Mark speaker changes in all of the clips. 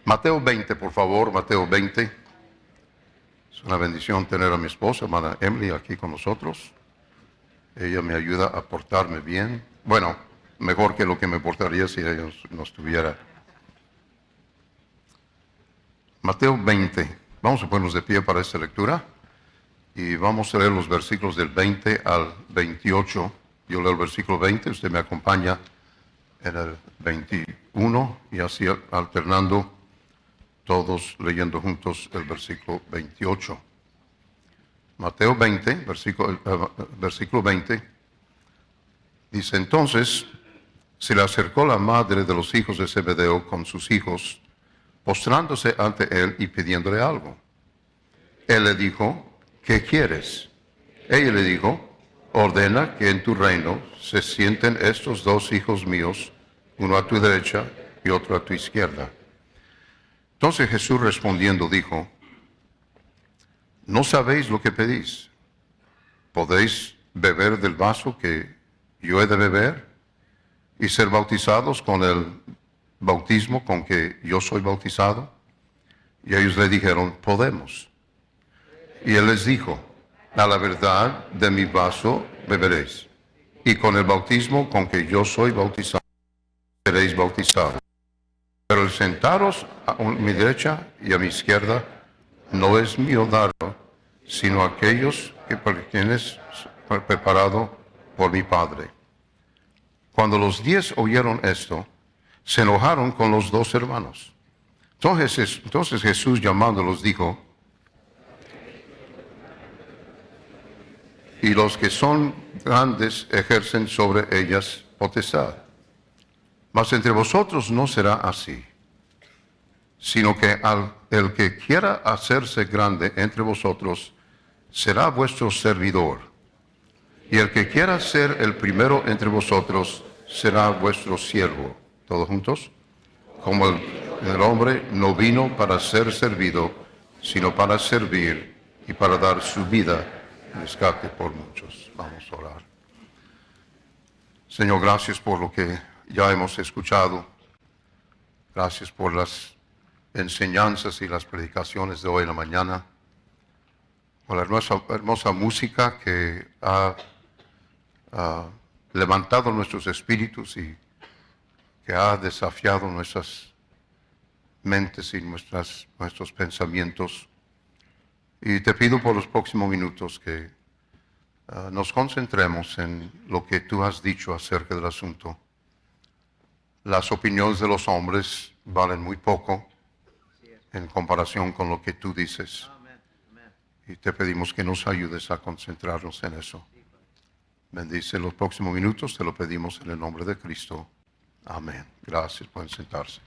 Speaker 1: Mateo 20, por favor, Mateo 20. Es una bendición tener a mi esposa, hermana Emily, aquí con nosotros. Ella me ayuda a portarme bien. Bueno, mejor que lo que me portaría si ella no estuviera. Mateo 20. Vamos a ponernos de pie para esta lectura. Y vamos a leer los versículos del 20 al 28. Yo leo el versículo 20, usted me acompaña en el 21 y así alternando, todos leyendo juntos el versículo 28. Mateo 20, versículo 20, dice: entonces se le acercó la madre de los hijos de Zebedeo con sus hijos, postrándose ante él y pidiéndole algo. Él le dijo: ¿qué quieres? Ella le dijo: ordena que en tu reino se sienten estos dos hijos míos, uno a tu derecha y otro a tu izquierda. Entonces Jesús respondiendo dijo: ¿no sabéis lo que pedís? ¿Podéis beber del vaso que yo he de beber y ser bautizados con el bautismo con que yo soy bautizado? Y ellos le dijeron: podemos. Y él les dijo: a la verdad de mi vaso beberéis, y con el bautismo con que yo soy bautizado seréis bautizados. Pero el sentaros a mi derecha y a mi izquierda no es mío darlo, sino aquellos que tienes preparado por mi Padre. Cuando los 10 oyeron esto, se enojaron con los dos hermanos. Entonces Jesús llamándolos dijo: y los que son grandes ejercen sobre ellas potestad. Mas entre vosotros no será así, sino que el que quiera hacerse grande entre vosotros será vuestro servidor, y el que quiera ser el primero entre vosotros será vuestro siervo. ¿Todos juntos? Como el hombre no vino para ser servido, sino para servir y para dar su vida en rescate por muchos. Vamos a orar. Señor, gracias por lo que ya hemos escuchado. Gracias por las enseñanzas y las predicaciones de hoy en la mañana. Por la hermosa música que ha levantado nuestros espíritus y que ha desafiado nuestras mentes y nuestros pensamientos. Y te pido por los próximos minutos que nos concentremos en lo que tú has dicho acerca del asunto. Las opiniones de los hombres valen muy poco en comparación con lo que tú dices. Y te pedimos que nos ayudes a concentrarnos en eso. Bendice los próximos minutos, te lo pedimos en el nombre de Cristo. Amén. Gracias, pueden sentarse.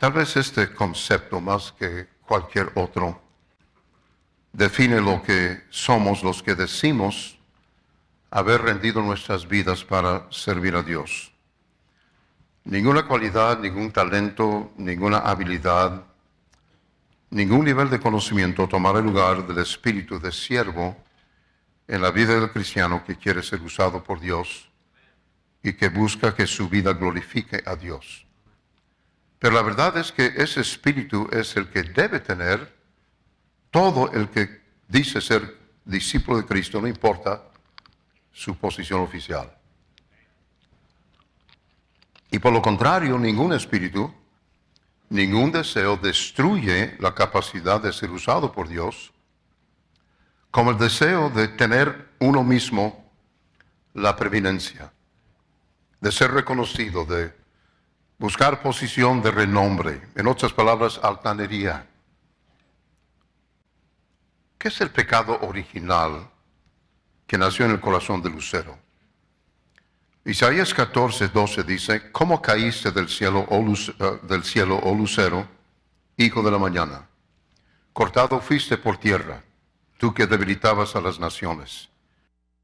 Speaker 1: Tal vez este concepto, más que cualquier otro, define lo que somos los que decimos haber rendido nuestras vidas para servir a Dios. Ninguna cualidad, ningún talento, ninguna habilidad, ningún nivel de conocimiento tomará el lugar del espíritu de siervo en la vida del cristiano que quiere ser usado por Dios y que busca que su vida glorifique a Dios. Pero la verdad es que ese espíritu es el que debe tener todo el que dice ser discípulo de Cristo, no importa su posición oficial. Y por lo contrario, ningún espíritu, ningún deseo destruye la capacidad de ser usado por Dios, como el deseo de tener uno mismo la preeminencia, de ser reconocido, de buscar posición de renombre, en otras palabras, altanería. ¿Qué es el pecado original que nació en el corazón de Lucero? Isaías 14:12 dice: ¿cómo caíste del cielo, oh Lucero, hijo de la mañana? Cortado fuiste por tierra, tú que debilitabas a las naciones.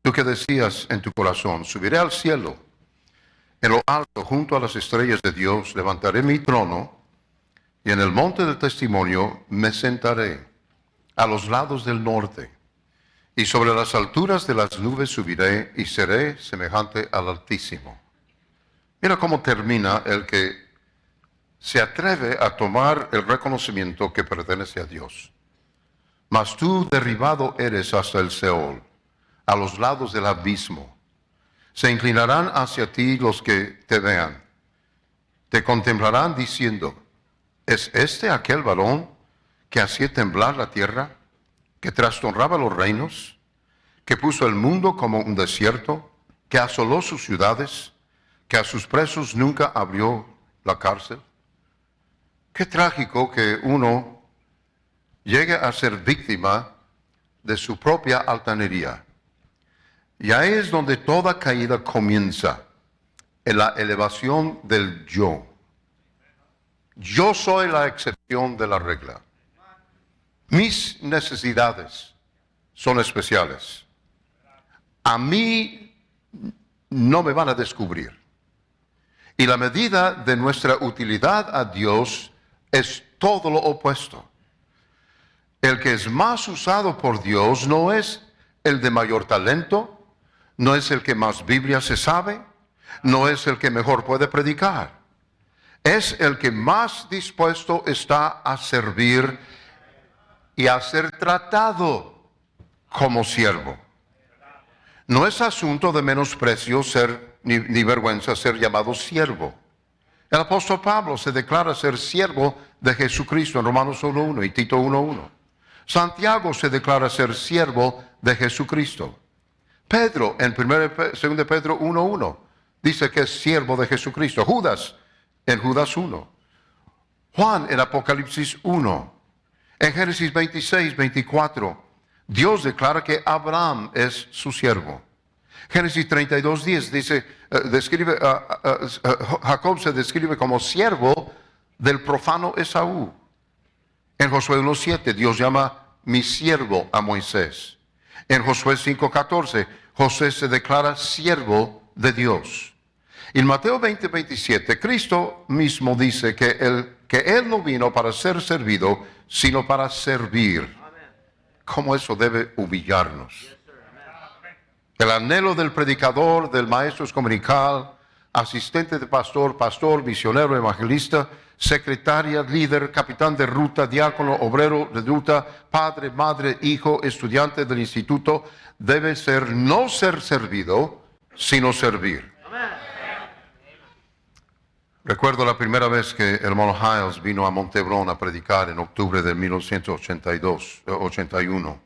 Speaker 1: Tú que decías en tu corazón: subiré al cielo. En lo alto, junto a las estrellas de Dios, levantaré mi trono, y en el monte del testimonio me sentaré, a los lados del norte. Y sobre las alturas de las nubes subiré y seré semejante al Altísimo. Mira cómo termina el que se atreve a tomar el reconocimiento que pertenece a Dios. Mas tú derribado eres hasta el Seol, a los lados del abismo. Se inclinarán hacia ti los que te vean. Te contemplarán diciendo, ¿es este aquel varón que hacía temblar la tierra, que trastornaba los reinos, que puso el mundo como un desierto, que asoló sus ciudades, que a sus presos nunca abrió la cárcel? Qué trágico que uno llegue a ser víctima de su propia altanería. Y ahí es donde toda caída comienza, en la elevación del yo. Yo soy la excepción de la regla. Mis necesidades son especiales. A mí no me van a descubrir. Y la medida de nuestra utilidad a Dios es todo lo opuesto. El que es más usado por Dios no es el de mayor talento, no es el que más Biblia se sabe, no es el que mejor puede predicar. Es el que más dispuesto está a servir y a ser tratado como siervo. No es asunto de menosprecio ni vergüenza ser llamado siervo. El apóstol Pablo se declara ser siervo de Jesucristo en Romanos 1:1 y Tito 1:1. Santiago se declara ser siervo de Jesucristo. Pedro en 2 Pedro 1:1 dice que es siervo de Jesucristo. Judas en Judas 1. Juan en Apocalipsis 1. En Génesis 26:24 Dios declara que Abraham es su siervo. Génesis 32:10 dice, Jacob se describe como siervo del profano Esaú. En Josué 1:7 Dios llama mi siervo a Moisés. En Josué 5:14 José se declara siervo de Dios. En Mateo 20:27 Cristo mismo dice que Él no vino para ser servido, sino para servir. ¿Cómo eso debe humillarnos? El anhelo del predicador, del maestro excomunical, asistente de pastor, pastor, misionero, evangelista, secretaria, líder, capitán de ruta, diácono, obrero de ruta, padre, madre, hijo, estudiante del instituto, debe ser no ser servido, sino servir. Recuerdo la primera vez que el hermano Hiles vino a Montebrón a predicar en octubre de 1981.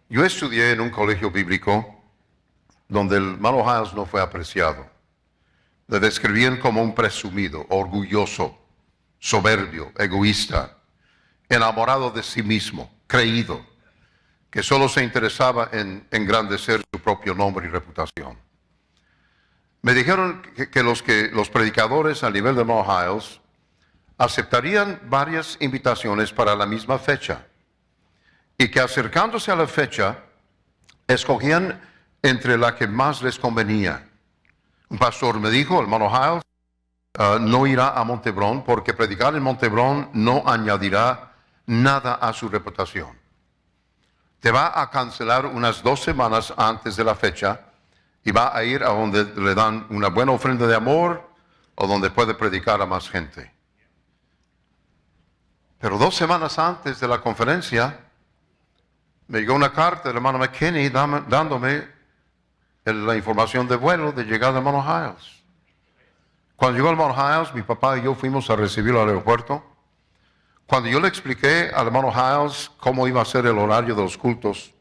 Speaker 1: Yo estudié en un colegio bíblico donde el hermano Hiles no fue apreciado. Le describían como un presumido, orgulloso, soberbio, egoísta, enamorado de sí mismo, creído, que solo se interesaba en engrandecer su propio nombre y reputación. Me dijeron que los predicadores a nivel de hermano Hiles aceptarían varias invitaciones para la misma fecha y que acercándose a la fecha escogían entre la que más les convenía. Un pastor me dijo, el hermano Hiles no irá a Montebrón porque predicar en Montebrón no añadirá nada a su reputación. Te va a cancelar unas 2 semanas antes de la fecha y va a ir a donde le dan una buena ofrenda de amor o donde puede predicar a más gente. Pero 2 semanas antes de la conferencia me llegó una carta del hermano McKinney dándome la información de vuelo de llegada del hermano Hiles. Cuando llegó el hermano Hiles, mi papá y yo fuimos a recibirlo al aeropuerto. Cuando yo le expliqué al hermano Hiles cómo iba a ser el horario de los cultos,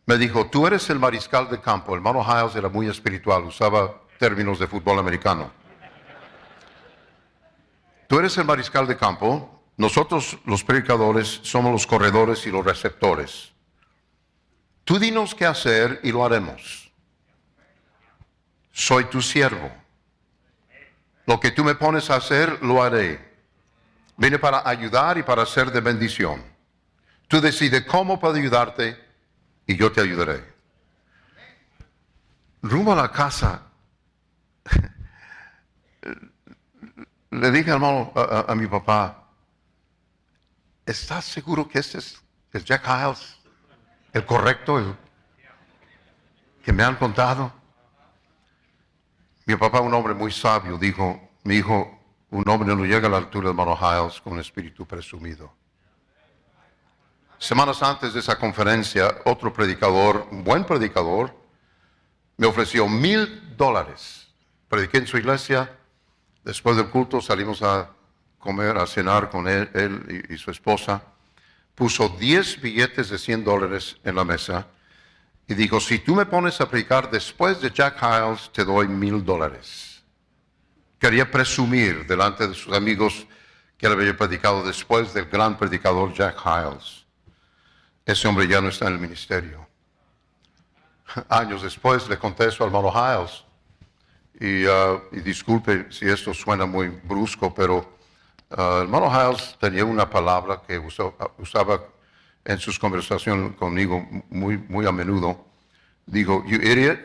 Speaker 1: me dijo, tú eres el mariscal de campo. El hermano Hiles era muy espiritual, usaba términos de fútbol americano. Tú eres el mariscal de campo, nosotros los predicadores somos los corredores y los receptores. Tú dinos qué hacer y lo haremos. Soy tu siervo. Lo que tú me pones a hacer, lo haré. Vine para ayudar y para ser de bendición. Tú decides cómo puedo ayudarte y yo te ayudaré. Rumbo a la casa, le dije hermano, a mi papá, ¿estás seguro que este es Jack Hiles? el correcto, el que me han contado. Mi papá, un hombre muy sabio, dijo, mi hijo, un hombre no llega a la altura del hermano Hiles con un espíritu presumido. Semanas antes de esa conferencia, otro predicador, un buen predicador, me ofreció $1,000. Prediqué en su iglesia. Después del culto salimos a comer, a cenar con él y su esposa. Puso 10 billetes de $100 en la mesa y dijo, si tú me pones a predicar después de Jack Hiles, te doy $1,000. Quería presumir delante de sus amigos que él había predicado después del gran predicador Jack Hiles. Ese hombre ya no está en el ministerio. Años después le conté eso al hermano Hiles. Y disculpe si esto suena muy brusco, pero el hermano Hiles tenía una palabra que usaba en sus conversaciones conmigo muy a menudo. Digo, you idiot.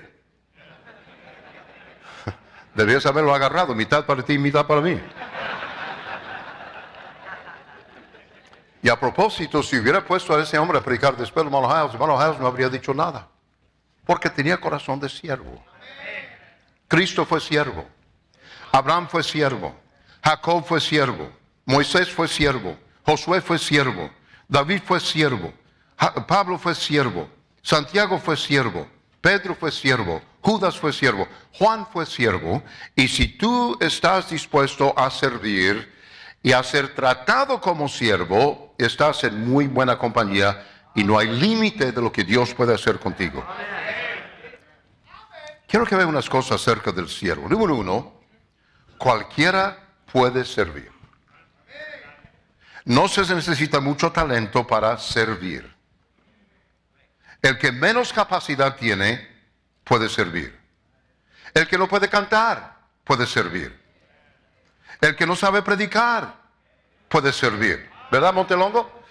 Speaker 1: Debías haberlo agarrado, mitad para ti, mitad para mí. Y a propósito, si hubiera puesto a ese hombre a predicar después del hermano Hiles no habría dicho nada. Porque tenía corazón de siervo. Cristo fue siervo. Abraham fue siervo. Jacob fue siervo. Moisés fue siervo. Josué fue siervo. David fue siervo. Pablo fue siervo. Santiago fue siervo. Pedro fue siervo. Judas fue siervo. Juan fue siervo. Y si tú estás dispuesto a servir y a ser tratado como siervo, estás en muy buena compañía y no hay límite de lo que Dios puede hacer contigo. Quiero que vean unas cosas acerca del siervo. Número uno, cualquiera puede servir. No se necesita mucho talento para servir. El que menos capacidad tiene, puede servir. El que no puede cantar, puede servir. El que no sabe predicar, puede servir. ¿Verdad, Montelongo?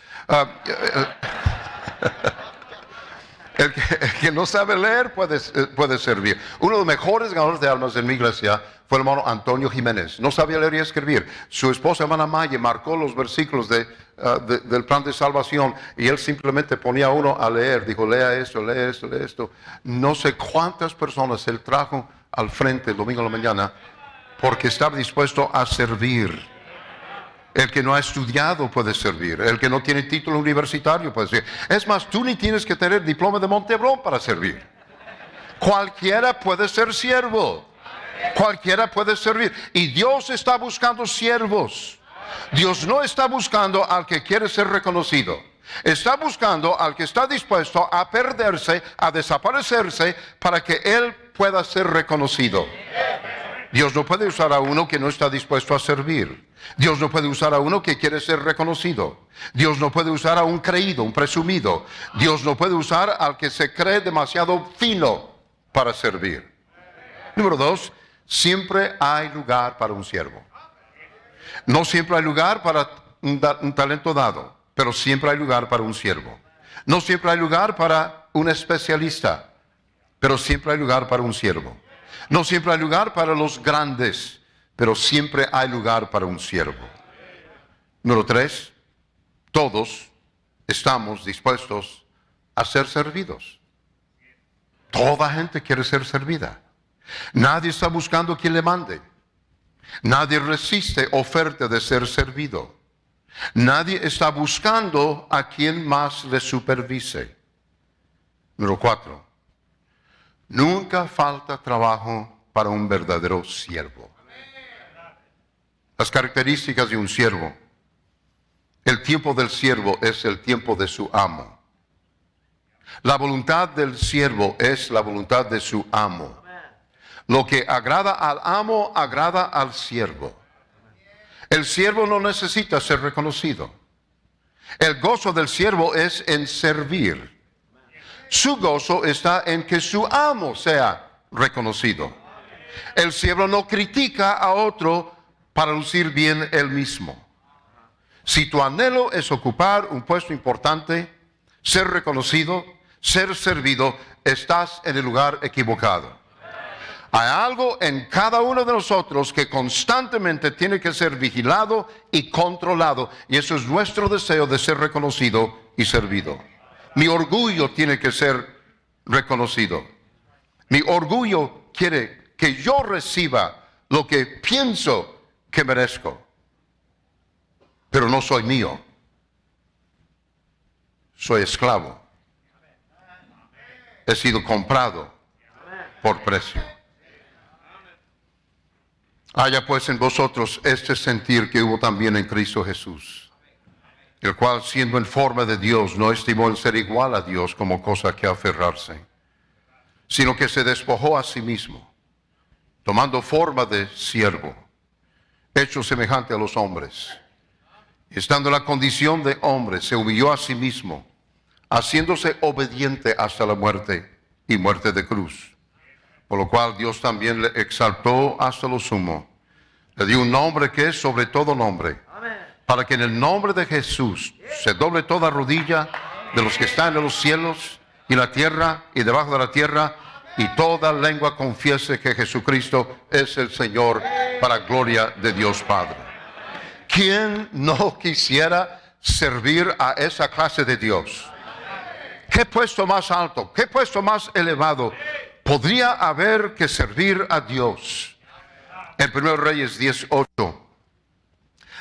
Speaker 1: El que no sabe leer puede servir. Uno de los mejores ganadores de almas en mi iglesia fue el hermano Antonio Jiménez. No sabía leer y escribir. Su esposa, hermana Maya, marcó los versículos del plan de salvación y él simplemente ponía a uno a leer. Dijo, lea esto, lea esto, lea esto. No sé cuántas personas él trajo al frente el domingo a la mañana porque estaba dispuesto a servir. El que no ha estudiado puede servir. El que no tiene título universitario puede servir. Es más, tú ni tienes que tener diploma de Montebrón para servir. Cualquiera puede ser siervo. Cualquiera puede servir. Y Dios está buscando siervos. Dios no está buscando al que quiere ser reconocido. Está buscando al que está dispuesto a perderse, a desaparecerse, para que Él pueda ser reconocido. Dios no puede usar a uno que no está dispuesto a servir. Dios no puede usar a uno que quiere ser reconocido. Dios no puede usar a un creído, un presumido. Dios no puede usar al que se cree demasiado fino para servir. Número dos, siempre hay lugar para un siervo. No siempre hay lugar para un talento dado, pero siempre hay lugar para un siervo. No siempre hay lugar para un especialista, pero siempre hay lugar para un siervo. No siempre hay lugar para los grandes, pero siempre hay lugar para un siervo. Número tres, todos estamos dispuestos a ser servidos. Toda gente quiere ser servida. Nadie está buscando quien le mande. Nadie resiste oferta de ser servido. Nadie está buscando a quien más le supervise. Número cuatro, nunca falta trabajo para un verdadero siervo. Las características de un siervo. El tiempo del siervo es el tiempo de su amo. La voluntad del siervo es la voluntad de su amo. Lo que agrada al amo, agrada al siervo. El siervo no necesita ser reconocido. El gozo del siervo es en servir. Su gozo está en que su amo sea reconocido. El siervo no critica a otro para lucir bien él mismo. Si tu anhelo es ocupar un puesto importante, ser reconocido, ser servido, estás en el lugar equivocado. Hay algo en cada uno de nosotros que constantemente tiene que ser vigilado y controlado. Y eso es nuestro deseo de ser reconocido y servido. Mi orgullo tiene que ser reconocido. Mi orgullo quiere que yo reciba lo que pienso que merezco. Pero no soy mío. Soy esclavo. He sido comprado por precio. Haya pues en vosotros este sentir que hubo también en Cristo Jesús, el cual siendo en forma de Dios no estimó el ser igual a Dios como cosa que aferrarse, sino que se despojó a sí mismo, tomando forma de siervo, hecho semejante a los hombres. Y estando en la condición de hombre, se humilló a sí mismo, haciéndose obediente hasta la muerte y muerte de cruz. Por lo cual Dios también le exaltó hasta lo sumo. Le dio un nombre que es sobre todo nombre. Amén. Para que en el nombre de Jesús se doble toda rodilla de los que están en los cielos y la tierra y debajo de la tierra, y toda lengua confiese que Jesucristo es el Señor, para gloria de Dios Padre. ¿Quién no quisiera servir a esa clase de Dios? ¿Qué puesto más alto, qué puesto más elevado podría haber que servir a Dios? En 1 Reyes 18,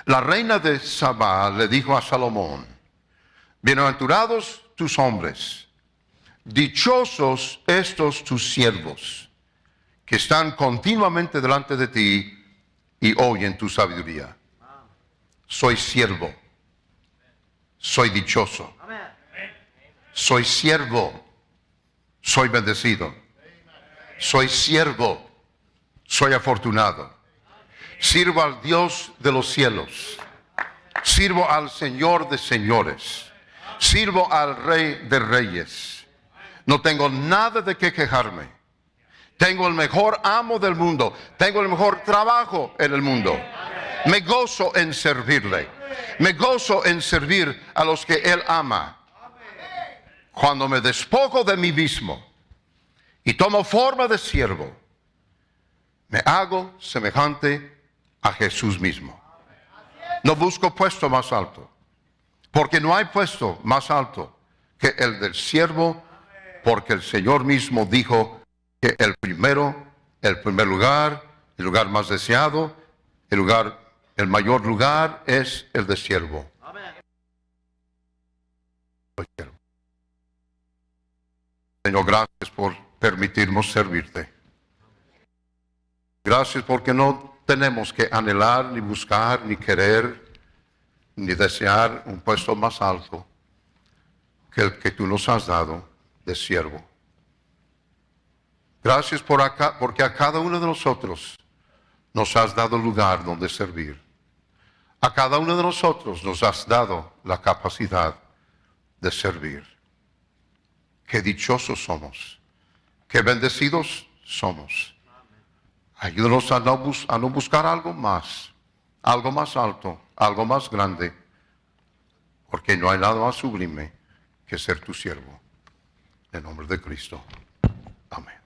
Speaker 1: la reina de Sabá le dijo a Salomón: bienaventurados tus hombres, dichosos estos tus siervos, que están continuamente delante de ti y oyen tu sabiduría. Soy siervo, soy dichoso, soy siervo, soy bendecido, soy siervo, soy afortunado. Sirvo al Dios de los cielos, sirvo al Señor de señores, sirvo al Rey de reyes. No tengo nada de qué quejarme. Tengo el mejor amo del mundo, tengo el mejor trabajo en el mundo. Me gozo en servirle, me gozo en servir a los que Él ama. Cuando me despojo de mí mismo y tomo forma de siervo, me hago semejante a Jesús mismo. No busco puesto más alto, porque no hay puesto más alto que el del siervo, porque el Señor mismo dijo que el primer lugar, el lugar más deseado, el mayor lugar es el de siervo. Señor, gracias por permitirnos servirte. Gracias porque no tenemos que anhelar, ni buscar, ni querer, ni desear un puesto más alto que el que tú nos has dado de siervo. Gracias porque a cada uno de nosotros nos has dado lugar donde servir. A cada uno de nosotros nos has dado la capacidad de servir. Qué dichosos somos, qué bendecidos somos. Ayúdanos a no buscar algo más alto, algo más grande, porque no hay nada más sublime que ser tu siervo. En el nombre de Cristo. Amén.